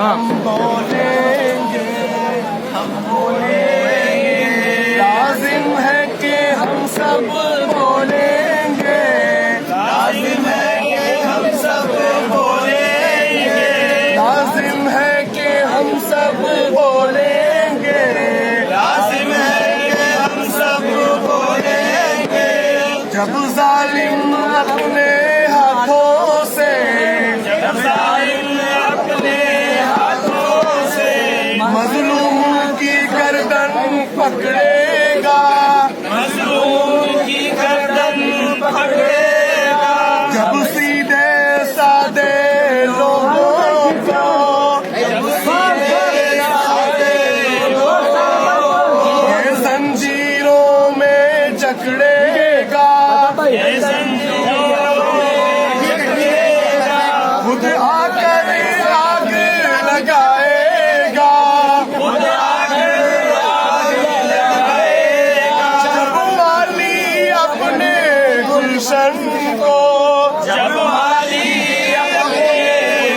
हम बोलेंगे, हम बोलेंगे, लाजिम है कि हम सब बोलेंगे, लाजिम है कि हम सब बोलेंगे, लाजिम है कि हम सब बोलेंगे, लाजिम है कि हम सब बोलेंगे। जब जालिम अपने हाथों से, जब जालिम अपने हाथों से मजलूम की गर्दन पकड़ेगा, मजलूम की गर्दन पकड़ेगा। जब सीधे सादे लोगों को, जब सीधे सादे लोगों को ये जंजीरों में जकड़ेगा, ये जंजीरों में जकड़ेगा। खुद आकर आग लगाएगा, खुद आकर आग लगाएगा। जब माली अपने गुलशन को, जब माली अपने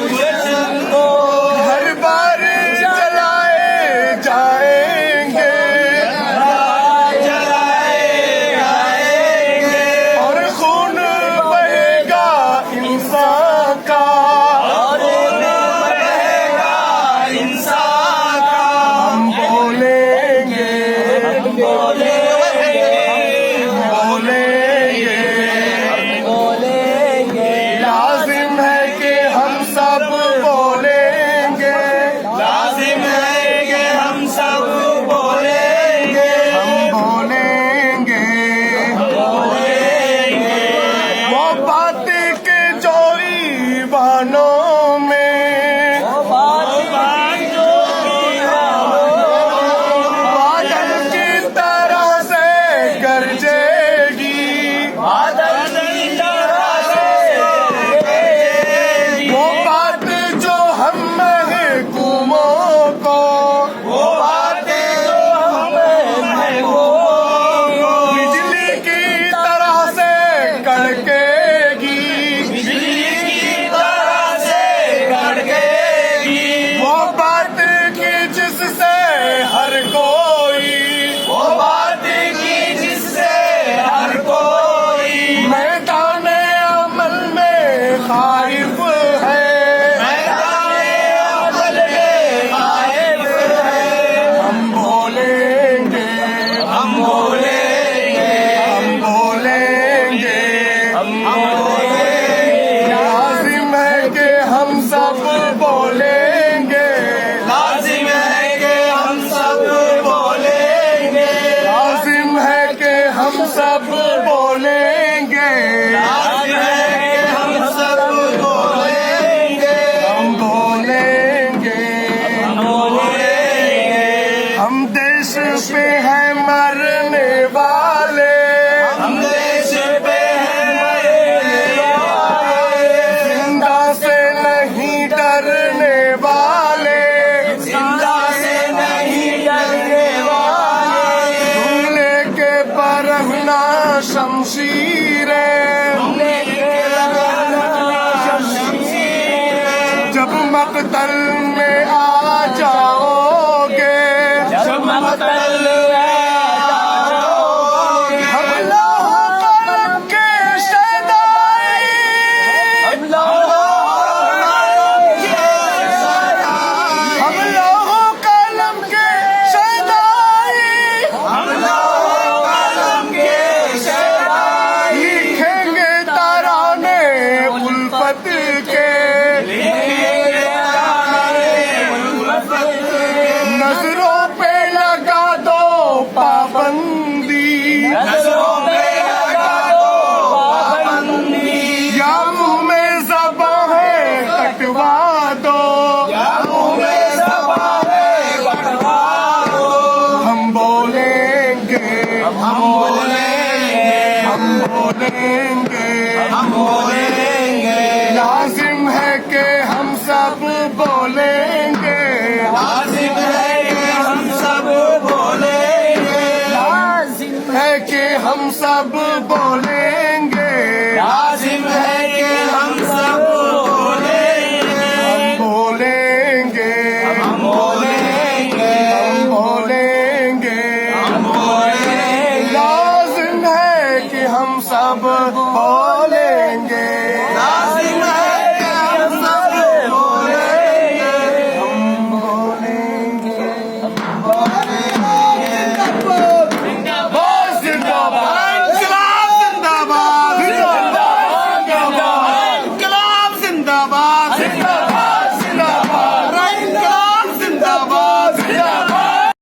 गुलशन को हर बार जलाए जाएंगे, जलाए जाएंगे। और खून बहेगा इंसान का, और खून बहेगा इंसान का। हम बोलेंगे, हम बोलेंगे, बोलेंगे, बोलेंगे। लाजिम है कि हम सब बोलेंगे, लाजिम है कि हम सब बोलेंगे, हम बोलेंगे, बोलेंगे। वो बात के जो ईवानों में, वो बात जो बादल की तरह से गरजेगी, बादल की तरह से गरजेगी। वो बात जो हम महकूमों को, वो बात जो हम महकूमों को बिजली की तरह से कड़केगी, बिजली की तरह से कड़केगी। वो बात की जिससे हर कोई, वो बात की जिससे हर कोई मैदान अमल में खाइफ है, मैदान अमल में खाइफ है। हम बोलेंगे, हम बोलेंगे, हम बोलेंगे, हम बोलेंगे। लाजिम है कि हम सब बोलेंगे, लाजिम है कि हम सब बोलेंगे, लाजिम है कि हम सब बोलेंगे, लाजिम है कि हम सब बोलेंगे, हम बोलेंगे, हम बोलेंगे। हम देश पे हैं मरने वाले, हम देश पे हैं मरने वाले, जिंदा से नहीं डरने वाले, जिंदा से नहीं डरने वाले। तुम लेके बरहना शमशीरें, तुम लेके बरहना शमशीरें। जब मकतल में आ जाओगे, जब मकतल में आ जाओगे। हम लौह कलम के शहदाई, हम लौह कलम के शहदाई, हम लौह कलम के शहदाई, हम लौह कलम के शहदाई। लिखेंगे तराने उल्फत के, लिखेंगे तराने उल्फत के। नजरों पे लगा दो पाबंदी, नजरों पे लगा दो पाबंदी। या मुंह में ज़बां है कटवा दो, या मुंह में ज़बां है कटवा दो। हम बोलेंगे, हम बोलेंगे, हम बोलेंगे, हम बोलेंगे। लाजिम है कि हम सब बोलेंगे, लाजिम है कि हम सब बोलेंगे, लाजिम है कि हम सब बोलेंगे।